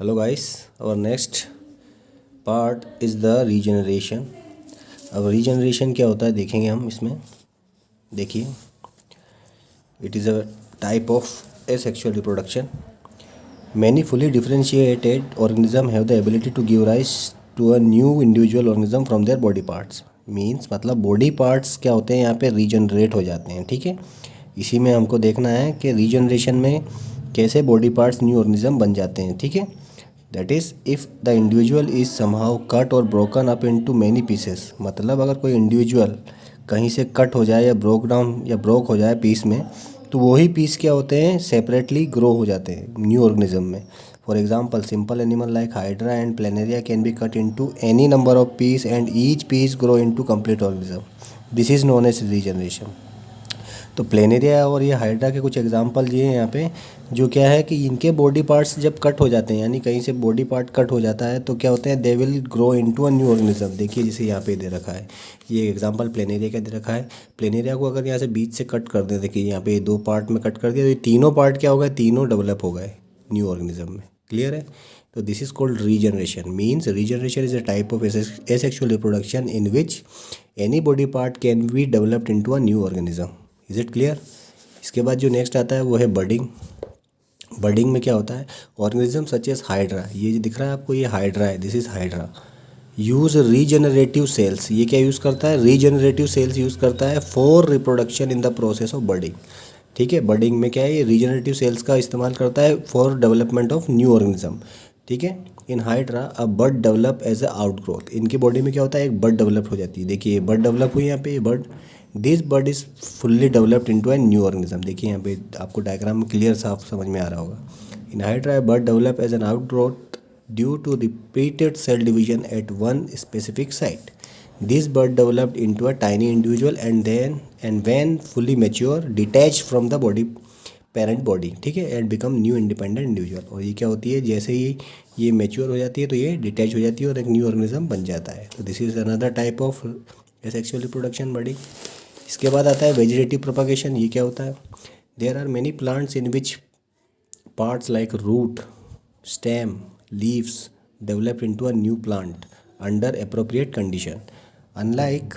Hello guys, our next part is the regeneration. अब regeneration क्या होता है देखेंगे हम इसमें। देखिए, it is a type of asexual reproduction. Many fully differentiated organisms have the ability to give rise to a new individual organism from their body parts. Means मतलब body parts क्या होते हैं यहाँ पे रीजनरेट हो जाते हैं। ठीक है, इसी में हमको देखना है कि रीजनरेशन में कैसे बॉडी पार्ट्स न्यू ऑर्गेनिज्म बन जाते हैं। ठीक है, that is if the individual is somehow cut or broken up into many pieces. मतलब अगर कोई इंडिविजुअल कहीं से कट हो जाए या ब्रोक डाउन या ब्रोक हो जाए पीस में, तो वही पीस क्या होते हैं, सेपरेटली ग्रो हो जाते हैं न्यू ऑर्गेनिज्म में। For example, simple animal like hydra and planaria can be cut into any number of piece and each piece grow into complete organism. This is known as regeneration. तो planaria और ये hydra के कुछ example ये हैं यहाँ पे, जो क्या है कि इनके बॉडी पार्ट्स जब कट हो जाते हैं, यानी कहीं से बॉडी पार्ट कट हो जाता है, तो क्या होते हैं, they will grow into a new organism. देखिए जैसे यहाँ पे दे रखा है, ये एग्जांपल प्लेनेरिया का दे रखा है। प्लेनेरिया को अगर यहाँ से बीच से कट कर दें, देखिए यहाँ पे दो पार्ट में कट कर दिया, तो ये तीनों पार्ट क्या हो गए, तीनों डेवलप हो गए न्यू ऑर्गेनिज्म में। क्लियर है? तो this is called regeneration. Means regeneration is a type of asexual reproduction in which any body part can be developed into a new organism. Is it clear? इसके बाद जो next आता है वो है बडिंग। बडिंग में क्या होता है, ऑर्गेनिज्म सच एज हाइड्रा, ये जो दिख रहा है आपको, ये हाइड्रा है, this is hydra. Use regenerative cells, ये क्या यूज़ करता है, रीजनरेटिव सेल्स यूज़ करता है for reproduction in the process of budding. ठीक है, बडिंग में क्या है, ये रीजनरेटिव सेल्स का इस्तेमाल करता है for development of new organism. ठीक है, in hydra a bud develop as a outgrowth. इनकी बॉडी में क्या होता है, एक बड डेवलप हो जाती है। देखिए ये बड डेवलप हुई यहाँ पे, ये bud, this bud is fully developed into a new organism. देखिए यहाँ पे आपको डायग्राम में क्लियर साफ समझ में आ रहा होगा। In hydra bud develop as an outgrowth due to repeated cell division at one specific site. This bud developed into a tiny individual and when fully mature detached from the body parent body. ठीक है, and become new independent individual. और ये क्या होती है, जैसे ही ये mature हो जाती है तो ये डिटैच हो जाती है और एक न्यू ऑर्गेनिज्म बन जाता है। तो this is another type of sexual reproduction buddy. इसके बाद आता है वेजिटेटिव प्रोपागेशन। ये क्या होता है, there are many plants in which parts like root, stem, leaves develop into a new plant under appropriate condition. Unlike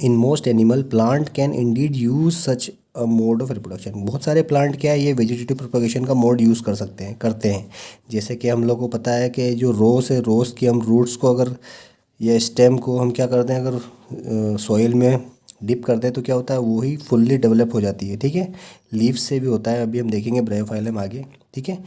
in most animal, plant can indeed use such a mode of reproduction. बहुत सारे plant क्या है, ये vegetative propagation का mode use कर सकते हैं, करते हैं। जैसे कि हम लोग को पता है कि जो रोज़ है, रोज़ की हम रूट्स को अगर या स्टेम को हम क्या करते हैं, अगर सॉइल में डिप करते हैं तो क्या होता है, वही फुल्ली डेवलप हो जाती है। ठीक है, लीव्स से भी होता है, अभी हम देखेंगे ब्रायोफाइलम आगे। ठीक है,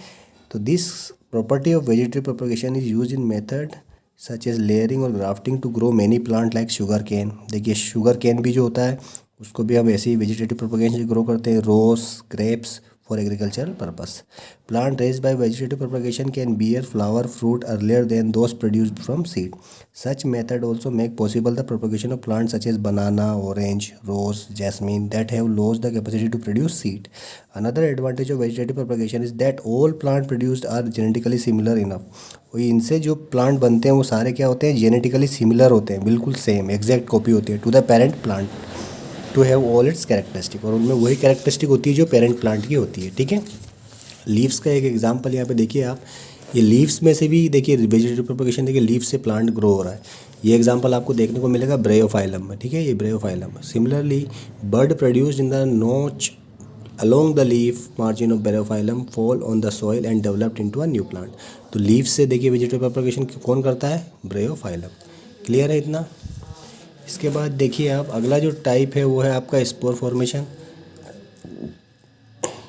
तो this property of vegetative propagation is use in method such as layering और grafting to grow many plant like sugarcane. देखिए शुगर केन भी जो होता है उसको भी हम ऐसे ही वेजिटेटिव प्रोपगेशन से ग्रो करते हैं। Rose, grapes for agricultural purpose. Plant raised by vegetative propagation can bear flower fruit earlier than those produced from seed. Such method also make possible the propagation of plants such as banana, orange, rose, jasmine that have lost the capacity to produce seed. Another advantage of vegetative propagation is that all plant produced are genetically similar enough. और इनसे जो plant बनते हैं वो सारे क्या होते हैं, जेनेटिकली सिमिलर होते हैं, बिल्कुल सेम एग्जैक्ट कॉपी होती है to the parent plant to have all its characteristic. और उनमें वही कैरेक्टरिस्टिक होती है जो पेरेंट प्लांट की होती है। ठीक है, लीव्स का एक एग्जांपल यहाँ पे देखिए आप, ये लीव्स में से भी देखिए वेजिटेटिव प्रोपगेशन, देखिए लीव्स से प्लांट ग्रो हो रहा है। ये एग्जांपल आपको देखने को मिलेगा ब्रायोफाइलम में। ठीक है, ये Bryophyllum. Similarly bird produced in the नोच along the leaf margin of Bryophyllum fall on the soil and developed into a new plant. तो लीव्स से देखिए वेजिटेटिव प्रोपगेशन कौन करता है, ब्रायोफाइलम। क्लियर है इतना? इसके बाद देखिए आप, अगला जो टाइप है वो है आपका spore formation.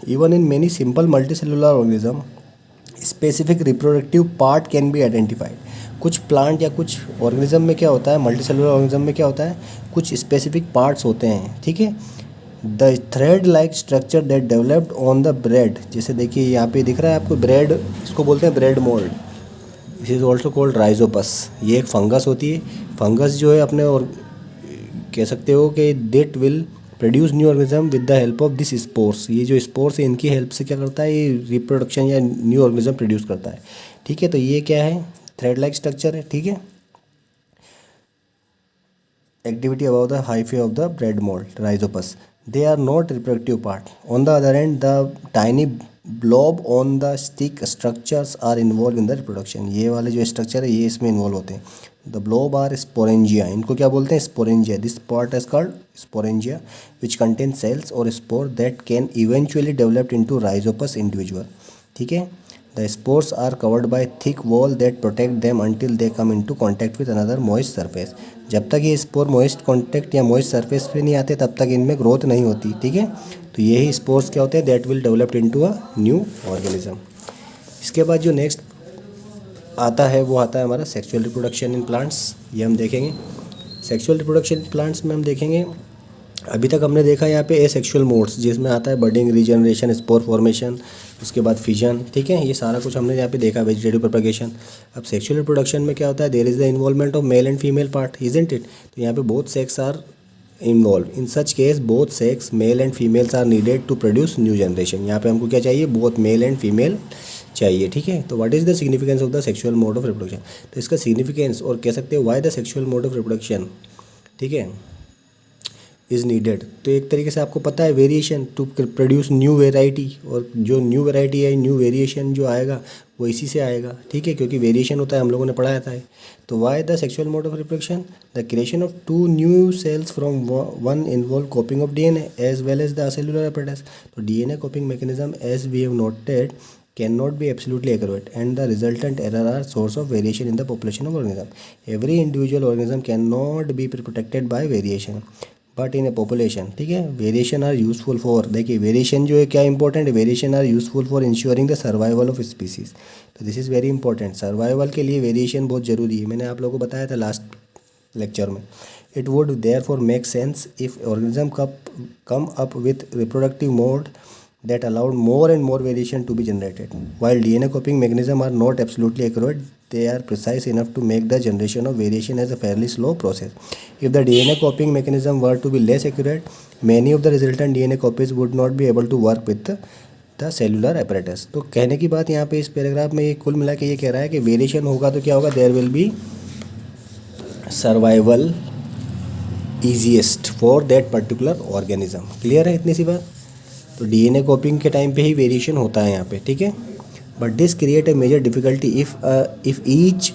Even in many simple multicellular organism specific reproductive part can be identified. कुछ प्लांट या कुछ ऑर्गेनिज्म में क्या होता है, मल्टीसेलुलर ऑर्गेनिज्म में क्या होता है, कुछ स्पेसिफिक पार्ट्स होते हैं। ठीक है, the thread like structure that developed on the bread. जैसे देखिए यहाँ पे दिख रहा है आपको ब्रेड, इसको बोलते हैं bread mould. This is also called Rhizopus. ये एक फंगस होती है। फंगस जो है अपने, और कह सकते हो कि that will produce new organism with the help of this spores. ये जो स्पोर्स है इनकी हेल्प से क्या करता है, ये रिप्रोडक्शन या न्यू ऑर्गेनिज्म प्रोड्यूस करता है। ठीक है, तो ये क्या है, थ्रेड लाइक स्ट्रक्चर है। ठीक है, activity above the hyphae of the bread mold rhizopus. They are not reproductive part. On the other hand, the tiny blob on the stick structures are involve in the reproduction. ये वाले जो structure है ये इसमें involve होते हैं। The blob are sporangia, इनको क्या बोलते हैं? Sporangia. This part is called sporangia which contain cells or spore that can eventually developed into Rhizopus individual. ठीक है। The spores are covered by thick wall that protect them until they come into contact with another moist surface. जब तक ये spore moist contact या moist surface पे नहीं आते तब तक इनमें ग्रोथ नहीं होती। ठीक है। तो यही स्पोर्स क्या होते हैं? That will developed into a new organism. इसके बाद जो नेक्स्ट आता है वो आता है हमारा सेक्सुअल रिप्रोडक्शन इन प्लांट्स। ये हम देखेंगे। सेक्सुअल रिप्रोडक्शन इन प्लांट्स में हम देखेंगे, अभी तक हमने देखा यहाँ पे एसेक्सुअल मोड्स, जिसमें आता है बडिंग, रीजनरेशन, स्पोर फॉर्मेशन, उसके बाद फिजन। ठीक है। ये सारा कुछ हमने यहाँ पे देखा, वेजिटेटिव प्रोपगेशन। अब सेक्सुअल रिप्रोडक्शन में क्या होता है? There is the involvement of male and female part, isn't it? तो यहाँ पे both sex are involve. In such case both sex male and females are needed to produce new generation. यहाँ पे हमको क्या चाहिए? बोथ मेल एंड फीमेल चाहिए। ठीक है। तो what is the significance of the sexual mode of reproduction? तो इसका सिग्निफिकेंस और कह सकते हैं why the sexual mode of reproduction, ठीक है, इज़ नीडेड। तो एक तरीके से आपको पता है variation to produce new variety, और जो न्यू वेराइटी है, न्यू वेरिएशन जो आएगा वो इसी से आएगा। ठीक है, क्योंकि वेरिएशन होता है, हम लोगों ने पढ़ाया था। तो why the sexual mode of reproduction? The creation of two new cells from one involve copying of DNA as well as the cellular apparatus। तो DNA copying mechanism as we have noted cannot be absolutely accurate and the resultant error are source of variation in the population of organism. Every individual organism cannot be protected by variation but in a population. ठीक है। Variation are useful for, देखिए variation जो है क्या important है? Variation are useful for ensuring the survival of species. तो this is very important. Survival के लिए वेरिएशन बहुत ज़रूरी है। मैंने आप लोगों को बताया था लास्ट लेक्चर में। It would therefore make sense if organism come up with reproductive mode that allowed more and more variation to be generated. While DNA copying mechanisms are not absolutely accurate, they are precise enough to make the generation of variation as a fairly slow process. If the DNA copying mechanism were to be less accurate, many of the resultant DNA copies would not be able to work with the cellular apparatus. तो कहने की बात यहाँ पे इस paragraph में ये कुल मिला के ये कह रहा है कि वेरिएशन होगा तो क्या होगा? There will be survival easiest for that particular organism. Clear है इतनी सी बात? तो डीएनए कॉपिंग के टाइम पे ही वेरिएशन होता है यहाँ पे। ठीक है। But this create a major difficulty if each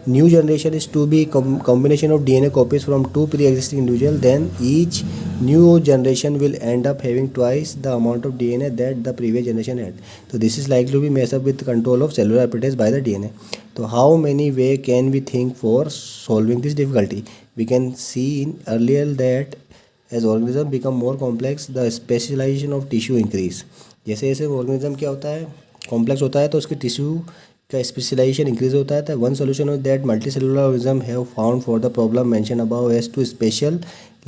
new generation is to be combination of DNA copies from two pre existing individual, then each new generation will end up having twice the amount of DNA that the previous generation had. तो this is like to be mess up with control of cellular apparatus by the DNA. तो how many way can we think for solving this difficulty? We can see in earlier that as organism become more complex the specialization of tissue increase। जैसे जैसे organism क्या होता है? complex होता है तो उसके tissue का specialization increase होता है। one solution of that multicellular organism have found for the problem mentioned above as to special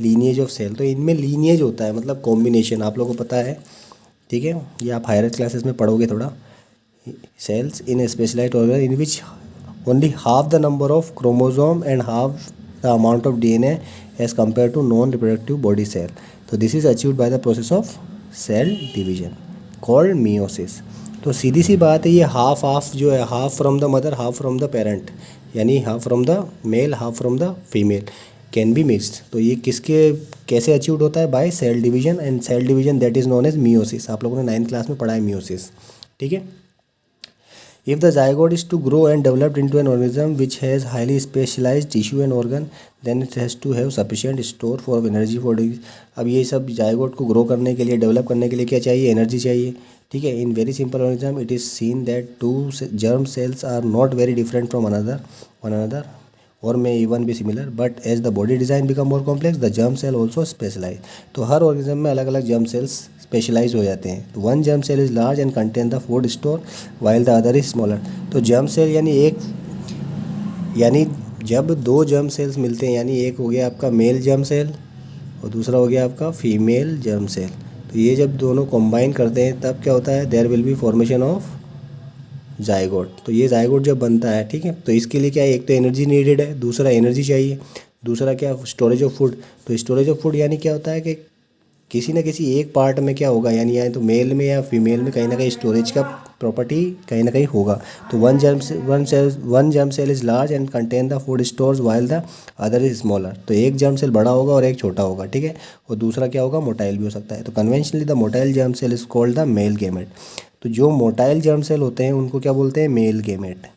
lineage of cell। तो इनमें lineage होता है, मतलब combination, आप लोगों को पता है। ठीक है। ये आप हायर क्लासेस में पढ़ोगे थोड़ा। cells in a specialized organ in which only half the number of chromosome and half the amount of DNA as compared to non-reproductive body cell। तो this is achieved by the process of cell division called meiosis। तो सीधी सी बात है, ये half जो है, half from the mother half from the parent, यानी half from the male half from the female can be mixed. तो ये किसके कैसे अचीव्ड होता है? By cell division, and cell division that is known as meiosis. आप लोगों ने 9th क्लास में पढ़ा है मियोसिस। ठीक है। If the zygote is to grow and developed into an organism which has highly specialized tissue and organ, then it has to have sufficient store for energy for disease। अब ये सब zygote को grow करने के लिए, develop करने के लिए क्या चाहिए? एनर्जी चाहिए। ठीक है। In very simple organism it is seen that two germ cells are not very different from one another और may even be similar, but as the body design become more complex the germ cell also specialize। तो हर organism में अलग अलग germ cells specialise हो जाते हैं। तो one germ cell is large and contain the food store while the other is smaller. तो germ cell यानी जब दो जर्म सेल्स मिलते हैं, यानी एक हो गया आपका मेल जर्म सेल और दूसरा हो गया आपका फीमेल जर्म सेल। तो ये जब दोनों कंबाइन करते हैं तब क्या होता है? There will be formation of zygote. तो ये जायगोट जब बनता है, ठीक है, तो इसके लिए क्या है? एक तो एनर्जी नीडेड है, दूसरा एनर्जी चाहिए, दूसरा क्या? Storage of food. तो स्टोरेज ऑफ फूड यानी क्या होता है कि किसी न किसी एक पार्ट में क्या होगा, यानी या तो मेल में या फीमेल में कहीं ना कहीं स्टोरेज का प्रॉपर्टी कहीं ना कहीं होगा। तो one germ cell is large and contain the food stores while the other is smaller. तो एक जर्म सेल बड़ा होगा और एक छोटा होगा, ठीक है, और दूसरा क्या होगा, मोटाइल भी हो सकता है। तो conventionally the motile germ cell is called the male gamete. तो जो मोटाइल जर्म सेल होते हैं उनको क्या बोलते हैं, मेल गेमेट,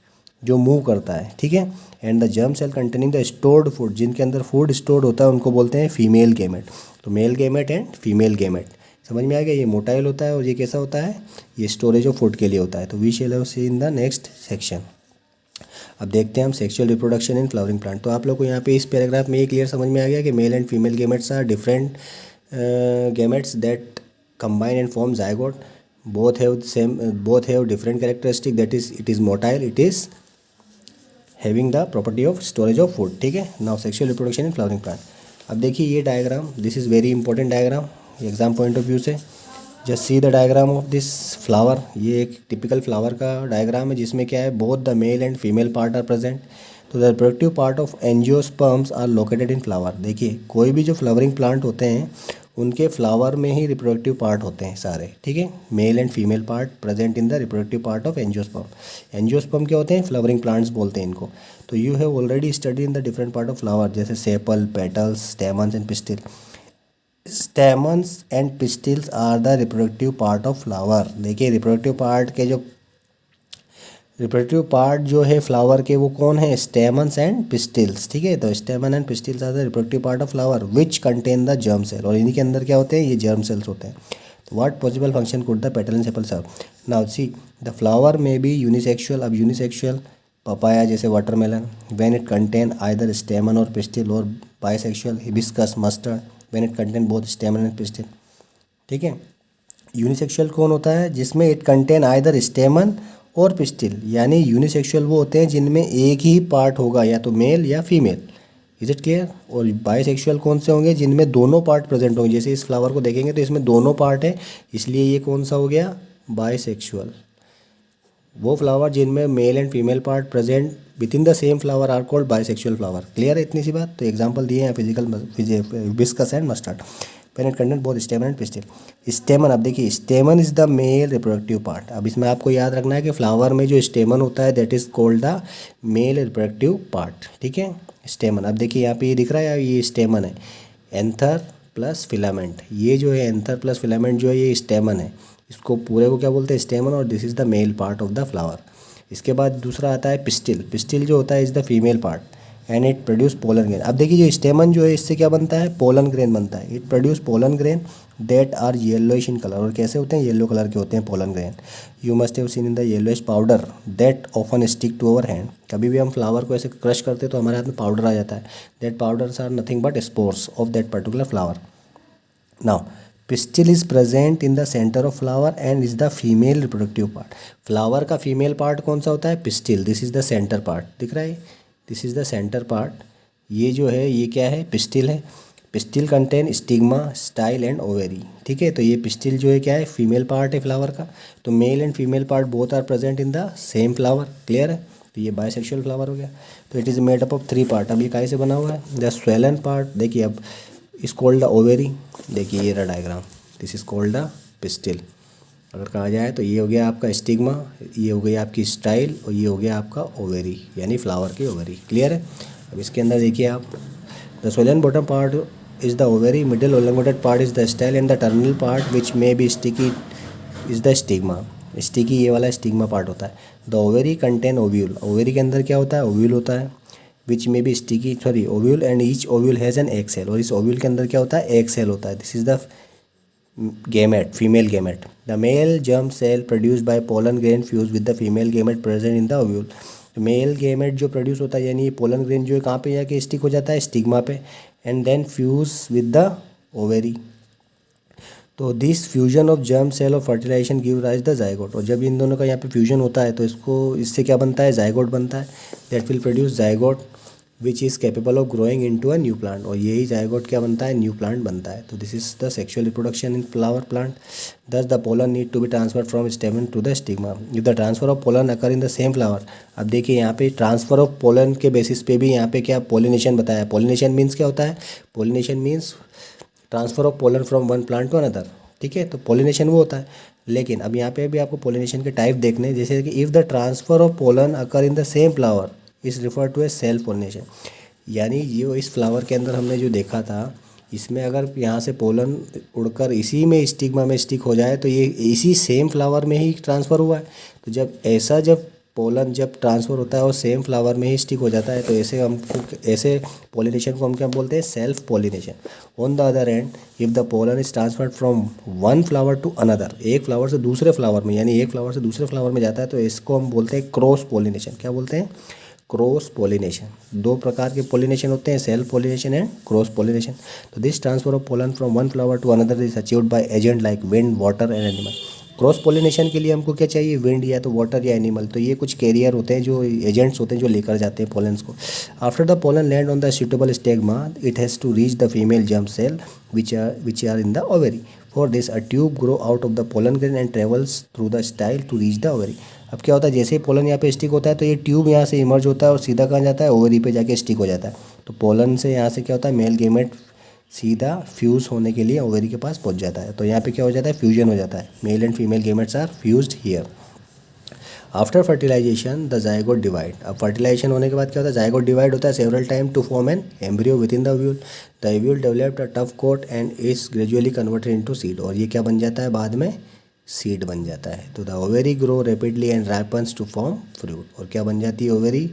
जो मूव करता है, ठीक है। And the germ cell containing the stored food, जिनके अंदर फूड स्टोर्ड होता है उनको बोलते हैं फीमेल गेमेट। तो male gamete and female gamete, समझ में आ गया। ये मोटाइल होता है और ये कैसा होता है, ये स्टोरेज ऑफ फूड के लिए होता है। तो we shall see in the next section. अब देखते हैं हम sexual reproduction in flowering plant. तो आप लोग को यहाँ पे इस पैराग्राफ में ये क्लियर समझ में आ गया कि male and female gametes are different gametes that combine and form zygote, both have different characteristic, that is it is motile, it is having the property of storage of food, ठीक है। Now sexual reproduction in flowering plant. अब देखिए ये diagram, this is very important diagram exam point of view से। Just see the diagram of this flower. ये एक typical flower का diagram है जिसमें क्या है, both the male and female part are present. तो the reproductive part of angiosperms are located in flower. देखिए कोई भी जो फ्लावरिंग प्लांट होते हैं उनके फ्लावर में ही रिप्रोडक्टिव पार्ट होते हैं सारे, ठीक है। Male and female part present in the reproductive part of angiosperm. Angiosperm क्या होते हैं, फ्लावरिंग प्लांट्स बोलते हैं इनको। तो you have already study in the different part of flower, जैसे sepal, petals, stamens and pistil. Stamens and pistils are the reproductive part of flower. देखिए reproductive part जो है फ्लावर के वो कौन है, स्टेमन्स एंड पिस्टिल्स, ठीक है। तो stamen and pistils are the reproductive part of flower which contain the germ cell, और इन्हीं के अंदर क्या होते हैं, ये जर्म सेल्स होते हैं। तो what possible function could the petal and sepal serve. Now see the flower में बी यूनिसेक्सुअल। अब यूनिसेक्सुअल पपाया जैसे watermelon, when it contain either stamen और पिस्टिल, और bisexual hibiscus, mustard, when it contain both stamen and pistil, ठीक है। Unisexual कौन होता है, जिसमें इट कंटेन आइदर स्टेमन और पिस्टिल, यानी यूनिसेक्सुअल वो होते हैं जिनमें एक ही पार्ट होगा, या तो मेल या फीमेल। Is it clear. और बाइसेक्सुअल कौन से होंगे, जिनमें दोनों पार्ट प्रेजेंट होंगे। जैसे इस फ्लावर को देखेंगे तो इसमें दोनों पार्ट है, इसलिए ये कौन सा हो गया, बाइसेक्सुअल। वो फ्लावर जिनमें male and female part present within the same flower are called bisexual flower. Clear है इतनी सी बात। तो एग्जांपल दिए हैं physical hibiscus and mustard. When it contain both stamen and pistil. Stamen, अब देखिए stamen is the male reproductive part. अब इसमें आपको याद रखना है कि फ्लावर में जो स्टेमन होता है that is called the male reproductive part, ठीक है। स्टेमन, अब देखिए यहाँ पे ये दिख रहा है, ये स्टेमन है, एंथर प्लस फिलामेंट। ये जो है एंथर प्लस फिलामेंट जो है ये स्टेमन है, इसको पूरे को क्या बोलते हैं, स्टेमन, और this is the male part of the flower. इसके बाद दूसरा आता है पिस्टिल। पिस्टिल जो होता है is the female part and it produce pollen grain. अब देखिए जो स्टेमन जो है इससे क्या बनता है, पोलन ग्रेन बनता है। It produce pollen grain that are yellowish in colour, और कैसे होते हैं, येलो कलर के होते हैं pollen grain. You must have seen in the yellowish powder that often stick to our hand. कभी भी हम फ्लावर को ऐसे क्रश करते हैं तो हमारे हाथ में पाउडर आ जाता है। That powders are nothing but spores of that particular flower. Now pistil is present in the centre of flower and is the female reproductive part. Flower का फीमेल पार्ट कौन सा होता है, pistil. This is the centre part, दिख रहा है, this is the centre part. ये जो है ये क्या है, पिस्टिल है। Pistil contain stigma, style and ovary, ठीक है। तो ये पिस्टिल जो है क्या है, फीमेल पार्ट है फ्लावर का। तो male and female part both are present in the same flower. Clear है। तो ये बाइसेक्सुअल फ्लावर हो गया। तो it is made up of 3 part. अब ये काहे से बना हुआ है, द स्वेलन पार्ट। देखिए अब इस कॉल्ड द ओवेरी। देखिए ये रहा diagram, this is called the pistil. अगर कहा जाए तो ये हो गया आपका स्टिग्मा, ये हो गई आपकी स्टाइल, और ये हो गया आपका ओवेरी, यानी फ्लावर की ओवेरी। क्लियर है। अब इसके अंदर देखिए आप, the swollen bottom part is the ovary, middle elongated part is the style and the terminal part which may be sticky is the stigma. Sticky ये वाला स्टिग्मा पार्ट होता है। The ovary contain ovule. Ovary के अंदर क्या होता है, ovule होता है, which may be sticky ovule and each ovule has an egg cell. और इस ओव्यूल के अंदर क्या होता है, एग सेल होता है। This is the gamete, female gamete. The male germ cell produced by pollen grain fused with the female gamete present in the ovule. तो मेल गेमेट जो प्रोड्यूस होता है, यानी ये पोलन ग्रेन जो है कहाँ पे जाके स्टिक हो जाता है, स्टिग्मा पे, and then fuse with the ovary. तो this fusion of germ cell और fertilization give rise the zygote. और जब इन दोनों का यहाँ पे फ्यूजन होता है तो इससे क्या बनता है, जायगोट बनता है। That will produce zygote which is capable of growing into a new plant. और यही जायगोट क्या बनता है, न्यू प्लांट बनता है। तो this is the sexual reproduction in flower plant. Thus the pollen need to be transferred from stamen to the stigma. If the transfer of pollen occur in the same flower. अब देखिए यहाँ पे transfer of pollen के basis पे भी यहाँ पे क्या पोलिनेशन बताया। पोलिनेशन मीन्स क्या होता है, pollination means transfer of pollen from one plant to another. ठीक है, तो पोलिनेशन वो होता है। लेकिन अब यहाँ पे भी आपको पोलिनेशन के टाइप देखने हैं, जैसे कि if the transfer of pollen occur in the same flower is refer to a self pollination. यानी ये इस फ्लावर के अंदर हमने जो देखा था, इसमें अगर यहाँ से पोलन उड़कर इसी में स्टिग्मा में स्टिक हो जाए तो ये इसी सेम फ्लावर में ही ट्रांसफ़र हुआ है। तो जब पोलन जब ट्रांसफ़र होता है और सेम फ्लावर में ही स्टिक हो जाता है, तो ऐसे पोलिनेशन को हम क्या बोलते हैं, self pollination. On the other end if the pollen is transferred from one flower to another, एक फ्लावर से दूसरे फ्लावर में, यानी एक फ्लावर से दूसरे फ्लावर में जाता है, तो इसको हम बोलते हैं क्रॉस पोलिनेशन। क्या बोलते हैं, क्रॉस पोलिनेशन। दो प्रकार के पोलिनेशन होते हैं, self pollination and cross pollination. तो this transfer of pollen from one flower to another is achieved by agent like wind, water and animal. Cross pollination के लिए हमको क्या चाहिए, विंड या तो वाटर या एनिमल। तो ये कुछ कैरियर होते हैं, जो एजेंट्स होते हैं जो लेकर जाते हैं पोलन्स को। After the pollen land on the suitable stigma, it has to reach the female germ cell which are in the ovary. For this a tube grow out of the pollen grain and travels through the style to reach the ovary. अब क्या होता है, जैसे ही pollen यहाँ पे stick होता है तो ये ट्यूब यहाँ से इमर्ज होता है और सीधा कहाँ जाता है, ओवरी पे जाके स्टिक हो जाता है। तो पोलन से यहाँ से क्या होता है, मेल गेमेट सीधा फ्यूज़ होने के लिए ओवरी के पास पहुँच जाता है। तो यहाँ पे क्या हो जाता है, फ्यूजन हो जाता है, male and female gametes are fused here. After fertilisation the zygote divide. अब फर्टिलाइजेशन होने के बाद क्या होता है, जाइगोट डिवाइड होता है several time to form an embryo within the ovule. The ovule developed a tough coat and is gradually converted into seed. और ये क्या बन जाता है, बाद में सीड बन जाता है। तो the ovary grow rapidly and ripens to form fruit. और क्या बन जाती है, ओवेरी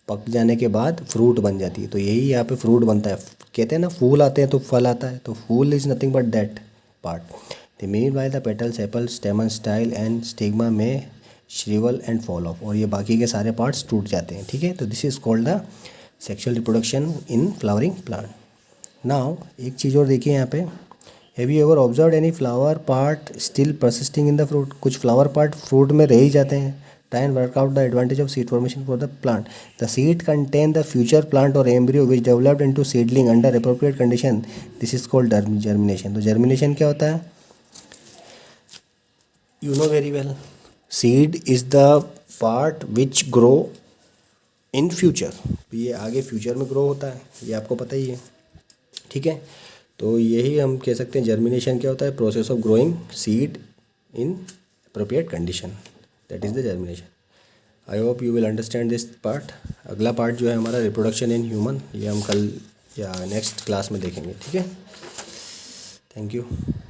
पक जाने के बाद फ्रूट बन जाती है। तो यही यहाँ पे फ्रूट बनता है। कहते हैं ना, फूल आते हैं तो फल आता है, तो फूल is nothing but that part. The mean by the petal, sepal, stamen, style and stigma may shrivel and fall of. और ये बाकी के सारे पार्ट्स टूट जाते हैं, ठीक है। तो this is called the sexual reproduction in flowering plant. Now एक चीज़ और देखिए यहाँ पे, have you ever observe any flower part still persisting in the fruit. कुछ फ्लावर पार्ट फ्रूट में रह ही जाते हैं। Try and work out the advantage of seed formation for the plant. The seed contain the future plant or embryo which developed into seedling under appropriate condition. This is called germination. तो germination क्या होता है, you know very well, seed is the part which grow in future। ये आगे future में grow होता है, ये आपको पता ही है, ठीक है। तो यही हम कह सकते हैं, जर्मिनेशन क्या होता है, process of growing seed in appropriate condition, that is the germination. I hope you will understand this part. अगला पार्ट जो है हमारा रिप्रोडक्शन इन ह्यूमन, ये हम कल या नेक्स्ट क्लास में देखेंगे, ठीक है। Thank you.